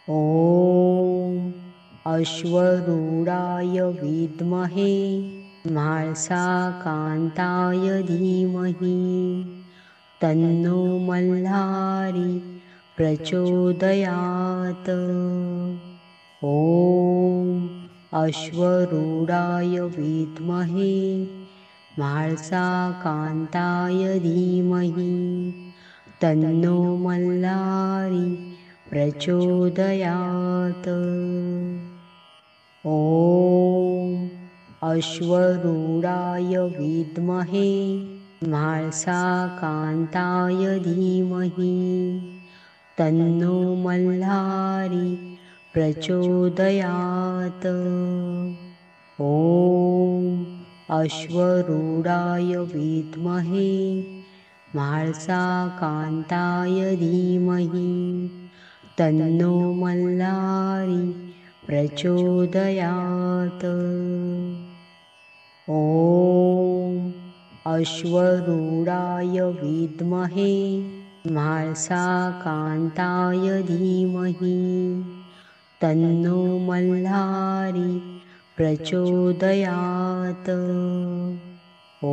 ॐ अश्वरूढाय विद्महे म्हाळसाकान्ताय धीमहि तन्नो मल्हारी प्रचोदयात्। ॐ अश्वरूढाय विद्महे म्हाळसाकान्ताय धीमहि तन्नो मल्हारी प्रचोदयात्। ॐ अश्वरूढाय विद्महे म्हाळसाकान्ताय धीमहि तन्नो मल्हारी प्रचोदयात्। ॐ अश्वरूढाय विद्महे म्हाळसाकान्ताय धीमहि तन्नो मल्हारी प्रचोदयात्। ॐ अश्वरूढाय विद्महे म्हाळसाकान्ताय धीमहि तन्नो मल्हारी प्रचोदयात्। ॐ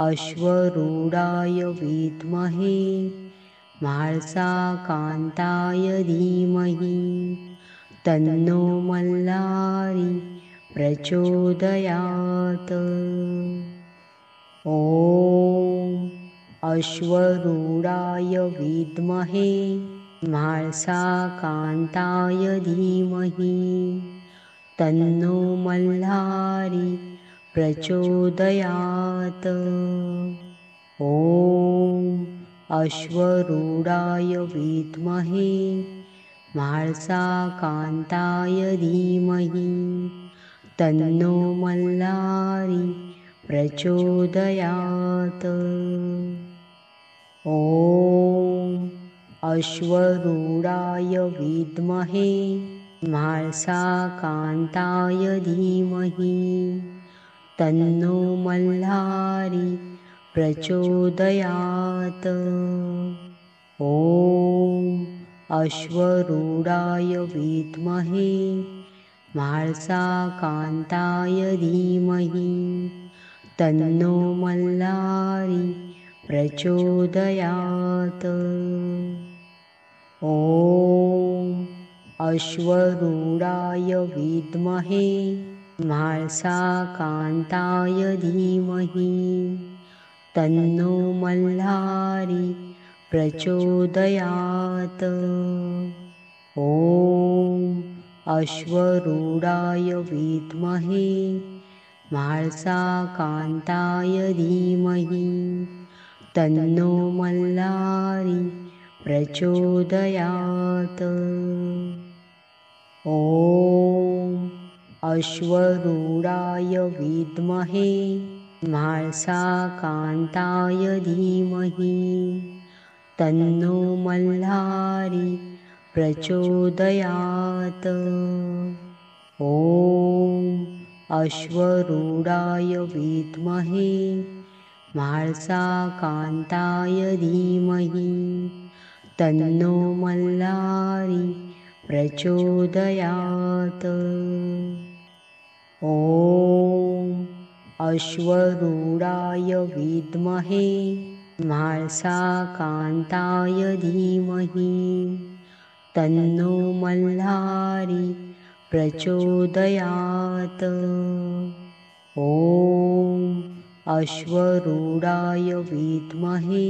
अश्वरूढाय विद्महे म्हाळसाकान्ताय धीमहि तन्नो मल्हारी प्रचोदयात्। ॐ अश्वरूढाय विद्महे म्हाळसाकान्ताय धीमहि तन्नो मल्हारी प्रचोदयात्। ॐ अश्वरूढाय विद्महे म्हाळसाकान्ताय धीमहि तन्नो मल्हारी प्रचोदयात्। ॐ अश्वरूढाय विद्महे म्हाळसाकान्ताय धीमहि तन्नो मल्हारी प्रचोदयात्। ॐ अश्वरूढाय विद्महे म्हाळसाकान्ताय धीमहि तन्नो मल्हारी प्रचोदयात्। ॐ अश्वरूढाय विद्महे म्हाळसाकान्ताय धीमहि तन्नो मल्हारी प्रचोदयात्। ॐ अश्वरूढाय विद्महे म्हाळसाकान्ताय धीमहि तन्नो मल्हारी प्रचोदयात्। ॐ अश्वरूढाय विद्महे म्हाळसाकान्ताय धीमहि तन्नो मल्हारी प्रचोदयात्। ॐ अश्वरूढाय विद्महे म्हाळसाकान्ताय धीमहि तन्नो मल्हारी प्रचोदयात्। ॐ अश्वरूढाय विद्महे म्हाळसाकान्ताय धीमहि तन्नो मल्हारी प्रचोदयात्। ॐ अश्वरूढाय विद्महे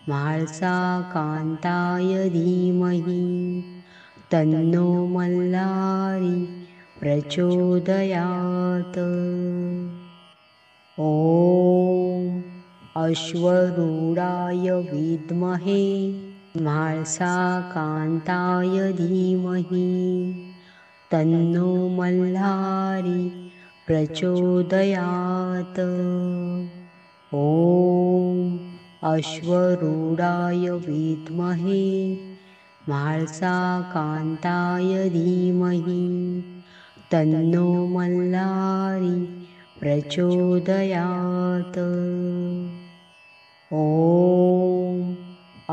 म्हाळसाकान्ताय धीमहि तन्नो मल्हारी प्रचोदयात्। ॐ अश्वरूढाय विद्महे म्हाळसाकान्ताय धीमहि तन्नो मल्हारी प्रचोदयात्। ॐ अश्वरूढाय विद्महे म्हाळसाकान्ताय धीमहि तन्नो मल्हारी प्रचोदयात्। ॐ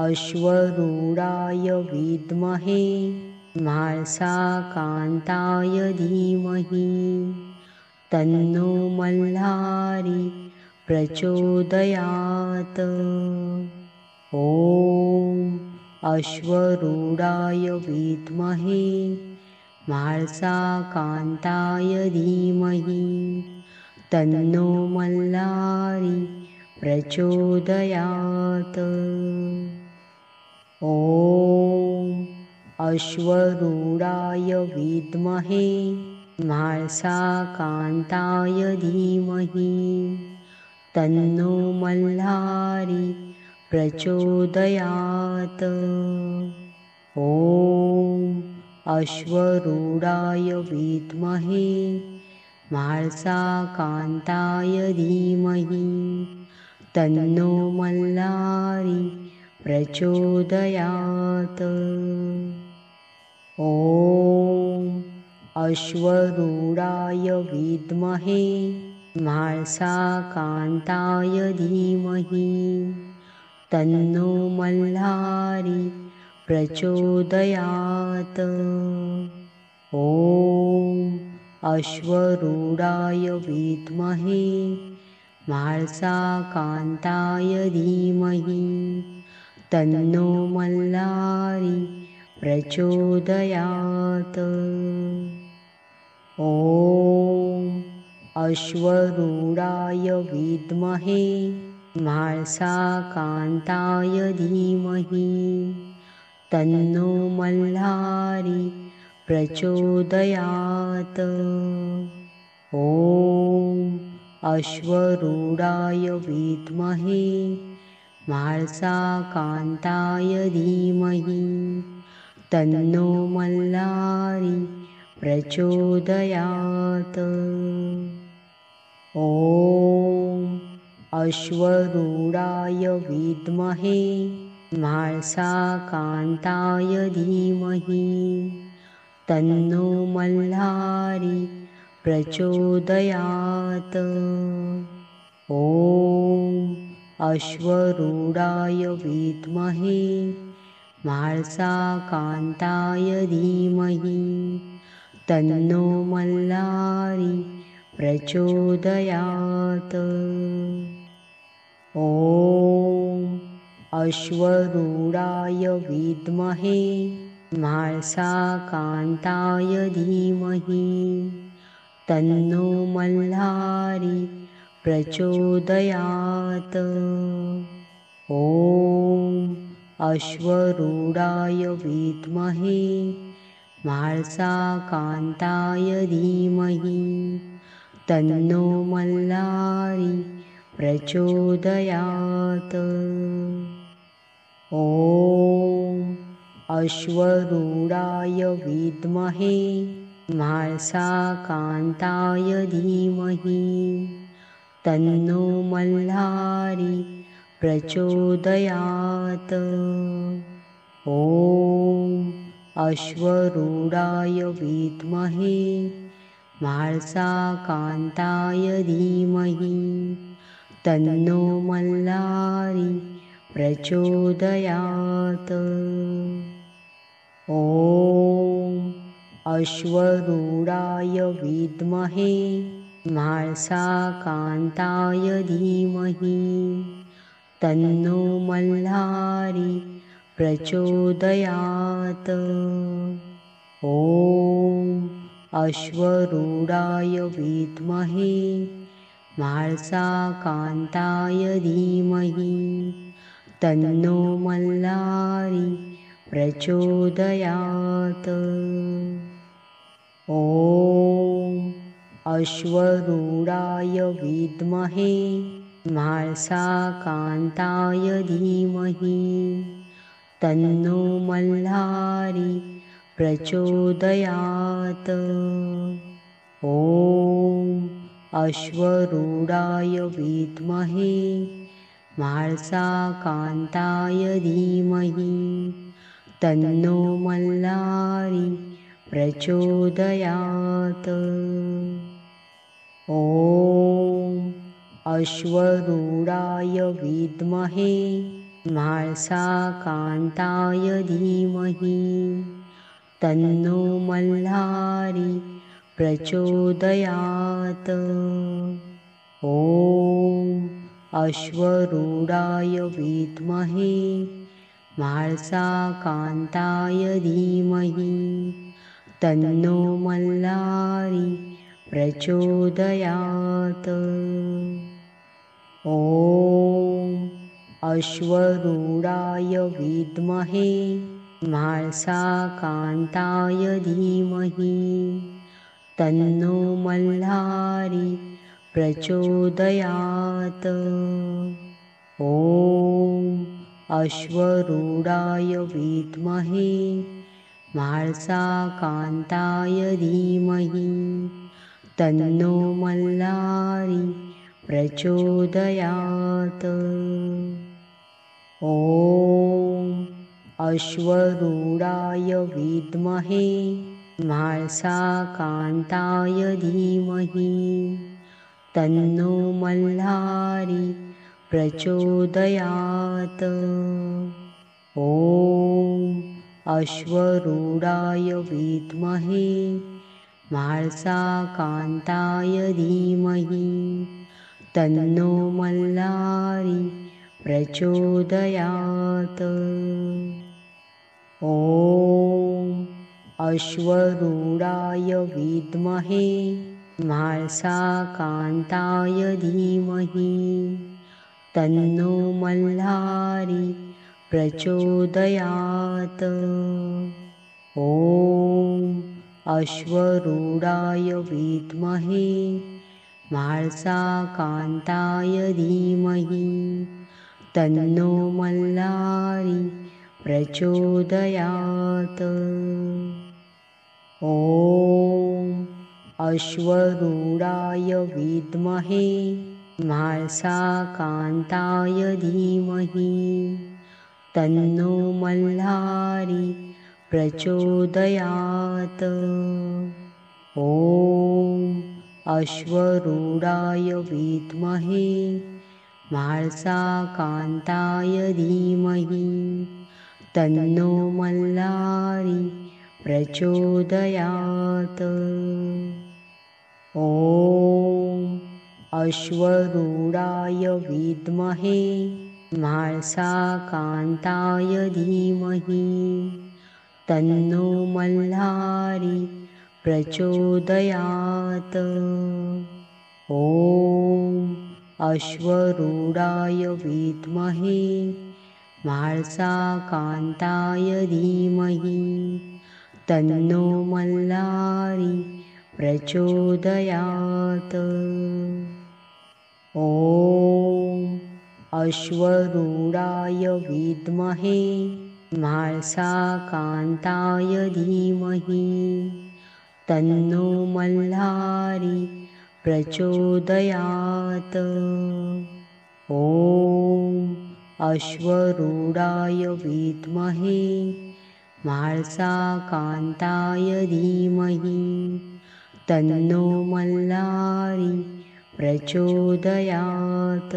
अश्वरूढाय विद्महे म्हाळसाकान्ताय धीमहि तन्नो मल्हारी प्रचोदयात्। ॐ अश्वरूढाय विद्महे म्हाळसाकान्ताय धीमहि तन्नो मल्हारी प्रचोदयात्। ॐ अश्वरूढाय विद्महे म्हाळसाकान्ताय धीमहि तन्नो मल्हारी प्रचोदयात्। ॐ अश्वरूढाय विद्महे म्हाळसाकान्ताय धीमहि तन्नो मल्हारी प्रचोदयात्। ॐ अश्वरूढाय विद्महे म्हाळसाकान्ताय धीमहि तन्नो मल्हारी प्रचोदयात्। ॐ अश्वरूढाय विद्महे म्हाळसाकान्ताय धीमहि तन्नो मल्हारी प्रचोदयात्। ॐ अश्वरूढाय विद्महे म्हाळसाकान्ताय धीमहि तन्नो मल्हारी प्रचोदयात्। ॐ अश्वरूढाय विद्महे म्हाळसाकान्ताय धीमहि तन्नो मल्हारी प्रचोदयात्। ॐ अश्वरूढाय विद्महे म्हाळसाकान्ताय धीमहि तन्नो मल्हारी प्रचोदयात्। ॐ अश्वरूढाय विद्महे म्हाळसाकान्ताय धीमहि तन्नो मल्हारी प्रचोदयात्। ॐ अश्वरूढाय विद्महे म्हाळसाकान्ताय धीमहि तन्नो मल्हारी प्रचोदयात्। ॐ अश्वरूढाय विद्महे म्हाळसाकान्ताय धीमहि तन्नो मल्हारी प्रचोदयात्। ॐ अश्वरूढाय विद्महे म्हाळसाकान्ताय धीमहि तन्नो मल्हारी प्रचोदयात्। ॐ अश्वरूढाय विद्महे म्हाळसाकान्ताय धीमहि तन्नो मल्हारी प्रचोदयात्। ॐ अश्वरूढाय विद्महे म्हाळसाकान्ताय धीमहि तन्नो मल्हारी प्रचोदयात्। ॐ अश्वरूढाय विद्महे म्हाळसाकान्ताय धीमहि तन्नो मल्हारी प्रचोदयात्। ॐ अश्वरूढाय विद्महे म्हाळसाकान्ताय धीमहि तन्नो मल्हारी प्रचोदयात्। ॐ अश्वरूढाय विद्महे म्हाळसाकान्ताय धीमहि तन्नो मल्हारी प्रचोदयात्। ॐ अश्वरूढाय विद्महे म्हाळसाकान्ताय धीमहि तन्नो मल्लारी प्रचोदयात्। ॐ अश्वरूढाय विद्महे म्हाळसाकान्ताय धीमहि तन्नो मल्लारी प्रचोदयात्। ॐ अश्वरूढाय विद्महे म्हाळसाकान्ताय धीमहि तन्नो मल्लारी प्रचोदयात्। ॐ अश्वरूढाय विद्महे म्हाळसाकान्ताय धीमहि तन्नो मल्लारी प्रचोदयात्। ॐ अश्वरूढाय विद्महे म्हाळसाकान्ताय धीमहि तन्नो मल्लारी प्रचोदयात्। ॐ अश्वरूढाय विद्महे म्हाळसाकान्ताय धीमहि तन्नो मल्लारी प्रचोदयात्। ॐ अश्वरूढाय विद्महे म्हाळसाकान्ताय धीमहि तन्नो मल्लारी प्रचोदयात्। ॐ अश्वरूढाय विद्महे म्हाळसाकान्ताय धीमहि तन्नो मल्लारी प्रचोदयात्। ॐ अश्वरूढाय विद्महे म्हाळसाकान्ताय धीमहि तन्नो मल्लारी प्रचोदयात्। ॐ अश्वरूढाय विद्महे म्हाळसाकान्ताय धीमहि तन्नो मल्लारी प्रचोदयात्। ॐ अश्वरूढाय विद्महे म्हाळसाकान्ताय धीमहि तन्नो मल्लारी प्रचोदयात्। ॐ अश्वरूढाय विद्महे म्हाळसाकान्ताय धीमहि तन्नो मल्लारी प्रचोदयात्। ॐ अश्वरूढाय विद्महे म्हाळसाकान्ताय धीमहि तन्नो मल्लारी प्रचोदयात्। ॐ अश्वरूढाय विद्महे म्हाळसाकान्ताय धीमहि तन्नो मल्लारी प्रचोदयात्।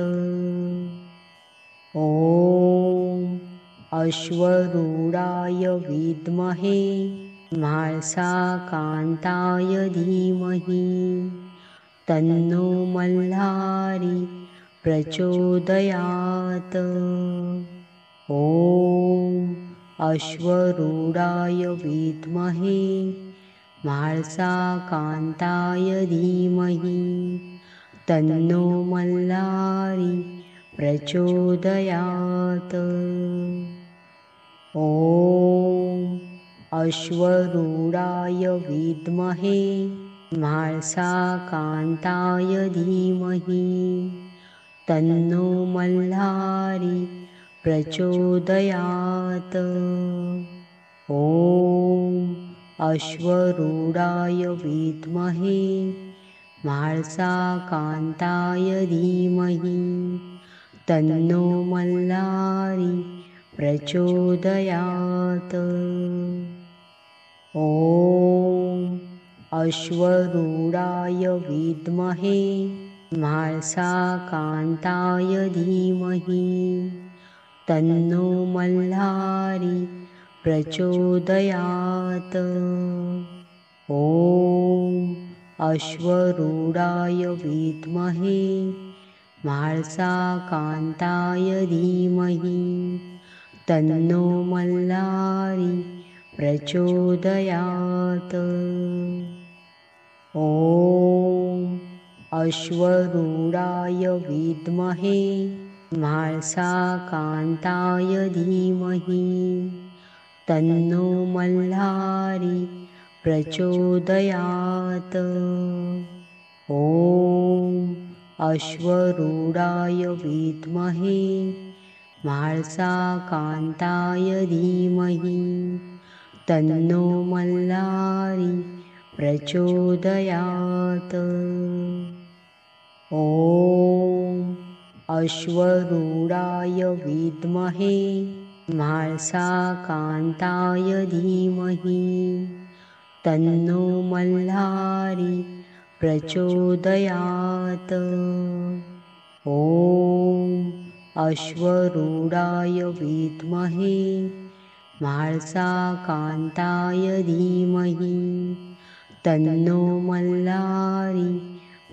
ॐ अश्वरूढाय विद्महे म्हाळसाकान्ताय धीमहि तन्नो मल्लारी प्रचोदयात्। ॐ अश्वरूढाय विद्महे म्हाळसाकान्ताय धीमहि तन्नो मल्लारी प्रचोदयात्। ॐ अश्वरूढाय विद्महे म्हाळसाकान्ताय धीमहि तन्नो मल्लारी प्रचोदयात्। ॐ अश्वरूढाय विद्महे म्हाळसाकान्ताय धीमहि तन्नो मल्लारी प्रचोदयात्। ॐ अश्वरूढाय विद्महे म्हाळसाकान्ताय धीमहि तन्नो मल्हारी प्रचोदयात्। ॐ अश्वरूढाय विद्महे म्हाळसाकान्ताय धीमहि तन्नो मल्हारी प्रचोदयात्। ॐ अश्वरूढाय विद्महे म्हाळसाकान्ताय धीमहि तन्नो मल्हारी प्रचोदयात्। ॐ अश्वरूढाय विद्महे म्हाळसाकान्ताय धीमहि तन्नो मल्हारी प्रचोदयात्। ॐ अश्वरूढाय विद्महे म्हाळसाकान्ताय धीमहि तन्नो मल्हारी प्रचोदयात्। ॐ अश्वरूढाय विद्महे म्हाळसाकान्ताय धीमहि तन्नो मल्हारी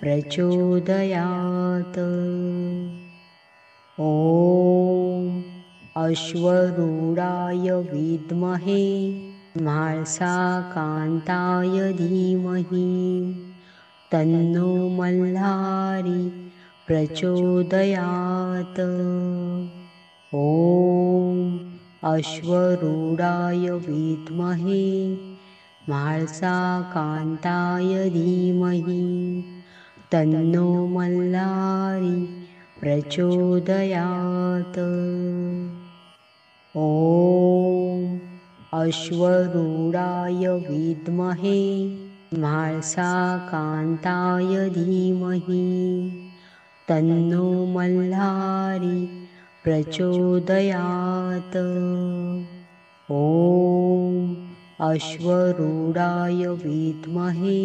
प्रचोदयात्। ॐ अश्वरूढाय विद्महे म्हाळसाकान्ताय धीमहि तन्नो मल्हारी प्रचोदयात्। ॐ अश्वरूढाय विद्महे म्हाळसाकान्ताय धीमहि तन्नो मल्हारी प्रचोदयात्। ॐ अश्वरूढाय विद्महे म्हाळसाकान्ताय धीमहि तन्नो मल्हारी प्रचोदयात्। ॐ अश्वरूढाय विद्महे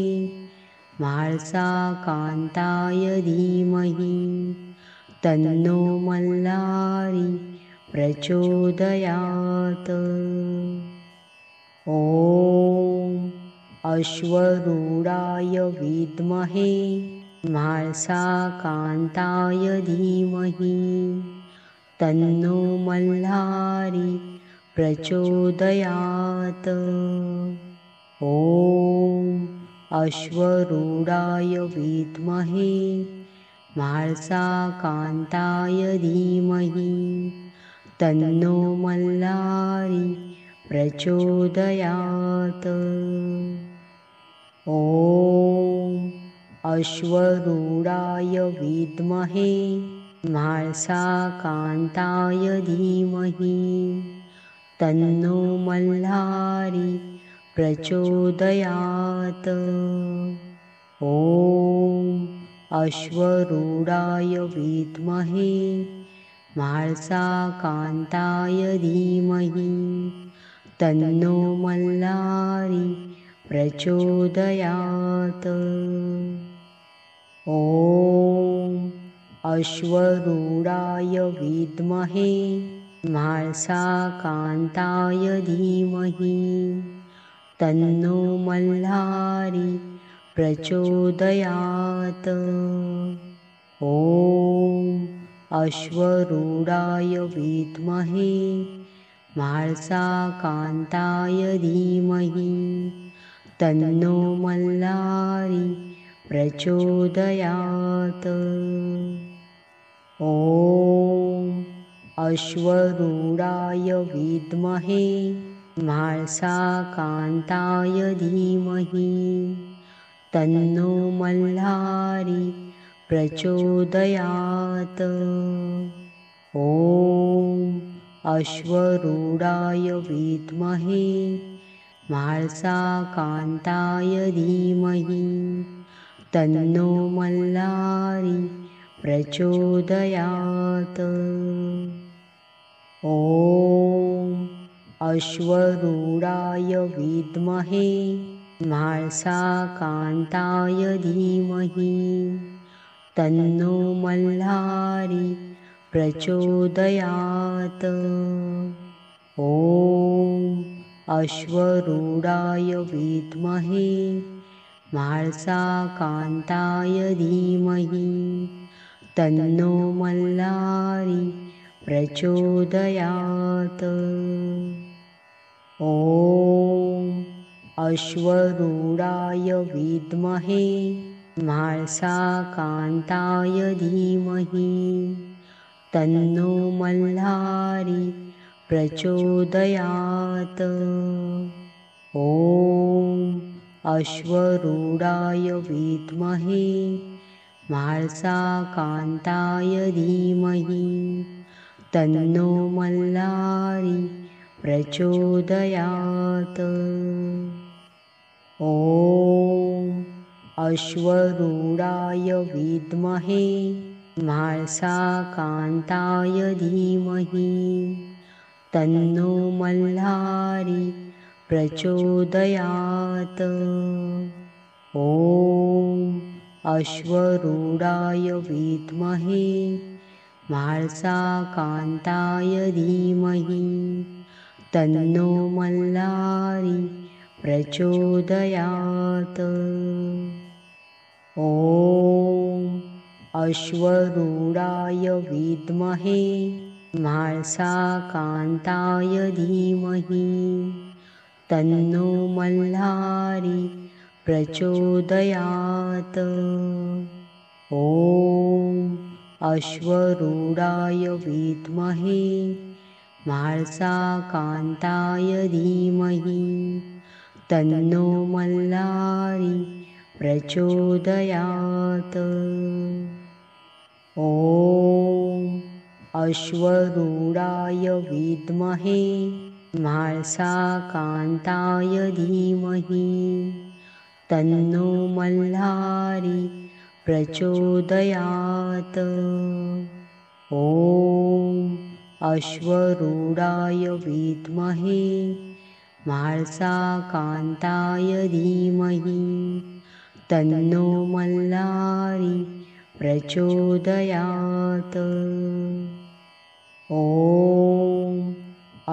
म्हाळसाकान्ताय धीमहि तन्नो मल्हारी प्रचोदयात्। ॐ अश्वरूढाय विद्महे म्हाळसाकान्ताय धीमहि तन्नो मल्हारी प्रचोदयात्। ॐ अश्वरूढाय विद्महे म्हाळसाकान्ताय धीमहि तन्नो मल्हारी प्रचोदयात्। ॐ अश्वरूढाय विद्महे म्हाळसाकान्ताय धीमहि तन्नो मल्हारी प्रचोदयात्। ॐ अश्वरूढाय विद्महे म्हाळसाकान्ताय धीमहि तन्नो मल्हारी प्रचोदयात्। ॐ अश्वरूढाय विद्महे म्हाळसाकान्ताय धीमहि तन्नो मल्हारी प्रचोदयात्। ॐ अश्वरूढाय विद्महे म्हाळसाकान्ताय धीमहि तन्नो मल्हारी प्रचोदयात्। ॐ अश्वरूढाय विद्महे म्हाळसाकान्ताय धीमहि तन्नो मल्हारी प्रचोदयात्। ॐ अश्वरूढाय विद्महे म्हाळसाकान्ताय धीमहि तन्नो मल्हारी प्रचोदयात्। ॐ अश्वरूढाय विद्महे म्हाळसाकान्ताय धीमहि तन्नो मल्हारी प्रचोदयात्। ॐ अश्वरूढाय विद्महे म्हाळसाकान्ताय धीमहि तन्नो मल्लारी प्रचोदयात्। ॐ अश्वरूढाय विद्महे म्हाळसाकान्ताय धीमहि तन्नो मल्लारी प्रचोदयात्। ॐ अश्वरूढाय विद्महे म्हाळसाकान्ताय धीमहि तन्नो मल्लारी प्रचोदयात्। ॐ अश्वरूढाय विद्महे म्हाळसाकान्ताय धीमहि तन्नो मल्लारी प्रचोदयात्। ॐ अश्वरूढाय विद्महे म्हाळसाकान्ताय धीमहि तन्नो मल्लारी प्रचोदयात्। ॐ अश्वरूढाय विद्महे म्हाळसाकान्ताय धीमहि तन्नो मल्लारी प्रचोदयात्। ॐ अश्वरूढाय विद्महे म्हाळसाकान्ताय धीमहि तन्नो मल्लारी प्रचोदयात्। ॐ अश्वरूढाय विद्महे म्हाळसाकान्ताय धीमहि तन्नो मल्लारी प्रचोदयात्। ॐ अश्वरूढाय विद्महे म्हाळसाकान्ताय धीमहि तन्नो मल्लारी प्रचोदयात्। ॐ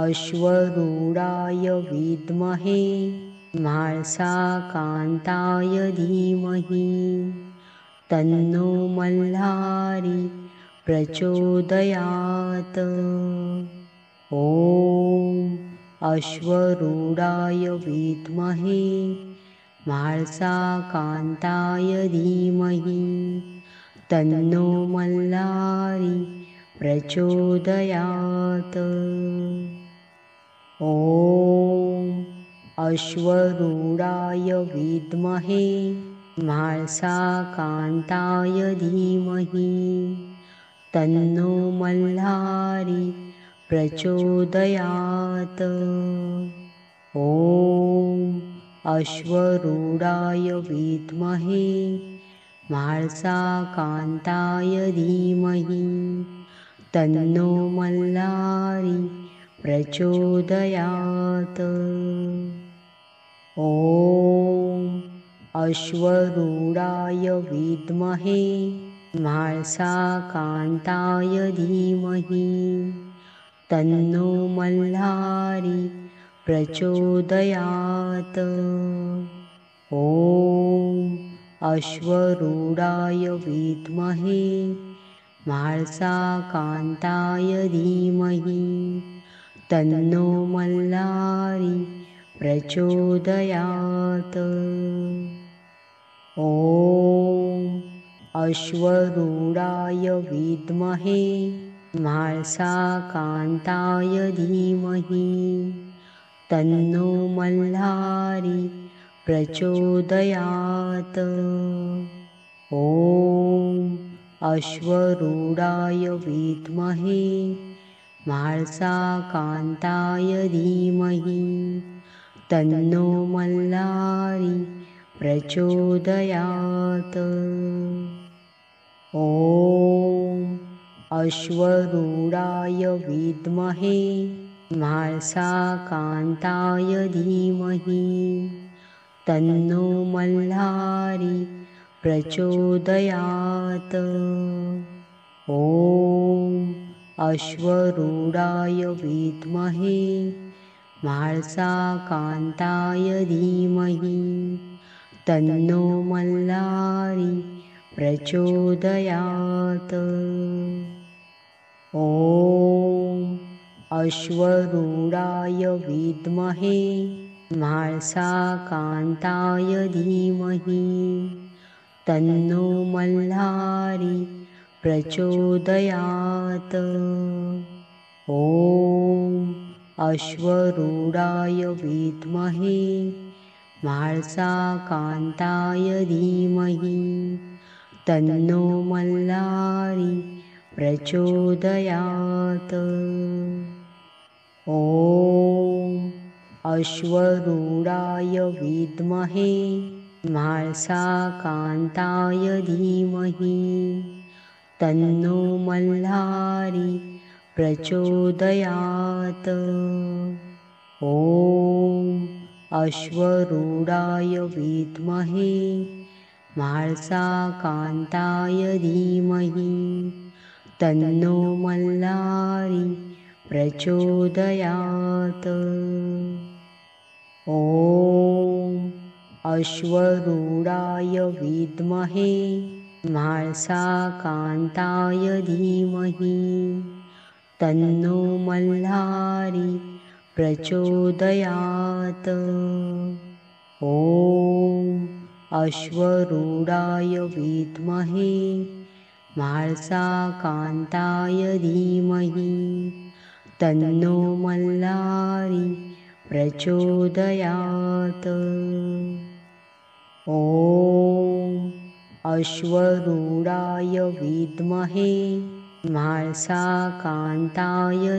अश्वरूढाय विद्महे म्हाळसाकान्ताय धीमहि तन्नो मल्लारी प्रचोदयात्। ॐ अश्वरूढाय विद्महे म्हाळसाकान्ताय धीमहि तन्नो मल्लारी प्रचोदयात्। ॐ अश्वरूढाय विद्महे म्हाळसाकान्ताय धीमहि तन्नो मल्लारी प्रचोदयात्। ॐ अश्वरूढाय विद्महे म्हाळसाकान्ताय धीमहि तन्नो मल्लारी प्रचोदयात्। ॐ अश्वरूढाय विद्महे म्हाळसाकान्ताय धीमहि तन्नो मल्लारी प्रचोदयात्। ॐ अश्वरूढाय विद्महे म्हाळसाकान्ताय धीमहि तन्नो मल्लारी प्रचोदयात्। ॐ अश्वरूढाय विद्महे म्हाळसाकान्ताय धीमहि तन्नो मल्लारी प्रचोदयात्। ॐ अश्वरूढाय विद्महे म्हाळसाकान्ताय धीमहि तन्नो मल्लारी प्रचोदयात्। ॐ अश्वरूढाय विद्महे म्हाळसाकान्ताय धीमहि तन्नो मल्लारी प्रचोदयात्। ॐ अश्वरूढाय विद्महे म्हाळसाकान्ताय धीमहि तन्नो मल्लारी प्रचोदयात्। ॐ अश्वरूढाय विद्महे म्हाळसाकान्ताय धीमहि तन्नो मल्लारी प्रचोदयात्। ॐ अश्वरूढाय विद्महे म्हाळसाकान्ताय धीमहि तन्नो मल्लारी प्रचोदयात्। ॐ अश्वरूढाय विद्महे म्हाळसाकान्ताय धीमहि तन्नो मल्लारी प्रचोदयात्। ॐ अश्वरूढाय विद्महे म्हाळसाकान्ताय धीमहि तन्नो मल्लारी प्रचोदयात्। ॐ अश्वरूढाय विद्महे म्हाळसाकान्ताय धीमहि तन्नो मल्लारी प्रचोदयात्। ॐ अश्वरूढाय विद्महे म्हाळसाकान्ताय धीमहि तन्नो मल्लारी प्रचोदयात्। ॐ अश्वरूढाय विद्महे म्हाळसाकान्ताय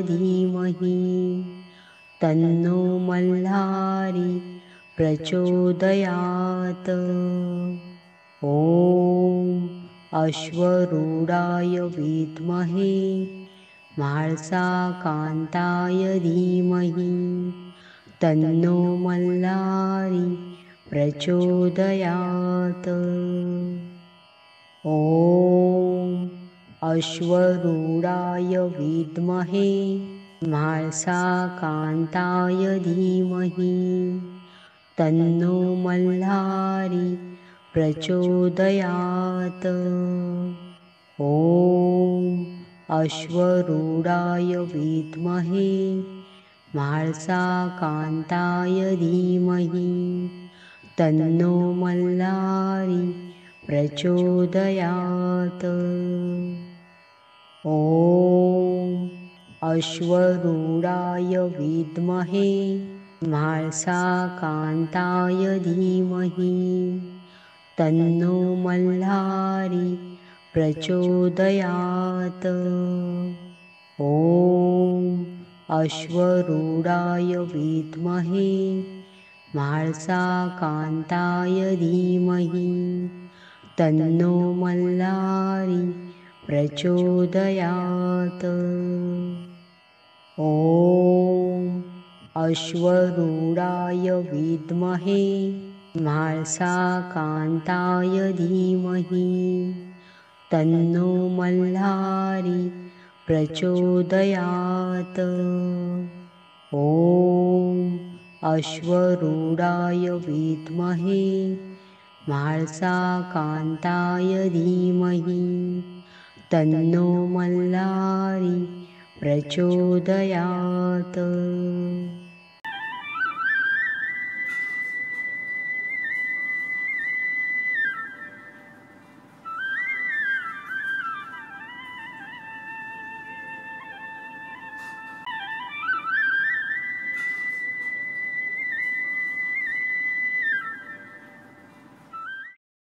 धीमहि तन्नो मल्लारी प्रचोदयात्। ॐ अश्वरूढाय विद्महे म्हाळसाकान्ताय धीमहि तन्नो मल्लारी प्रचोदयात्। ॐ अश्वरूढाय विद्महे म्हाळसाकान्ताय धीमहि तन्नो मल्लारी प्रचोदयात्। ॐ अश्वरूढाय विद्महे म्हाळसाकान्ताय धीमहि तन्नो मल्लारी प्रचोदयात्। ॐ अश्वरूढाय विद्महे म्हाळसाकान्ताय धीमहि तन्नो मल्लारी प्रचोदयात्। ॐ अश्वरूढाय विद्महे म्हाळसाकान्ताय धीमहि तन्नो मल्लारी प्रचोदयात्। ॐ अश्वरूढाय विद्महे म्हाळसाकान्ताय धीमहि तन्नो मल्लारी प्रचोदयात्। ॐ अश्वरूढाय विद्महे म्हाळसाकान्ताय धीमहि तन्नो मल्लारी प्रचोदयात्।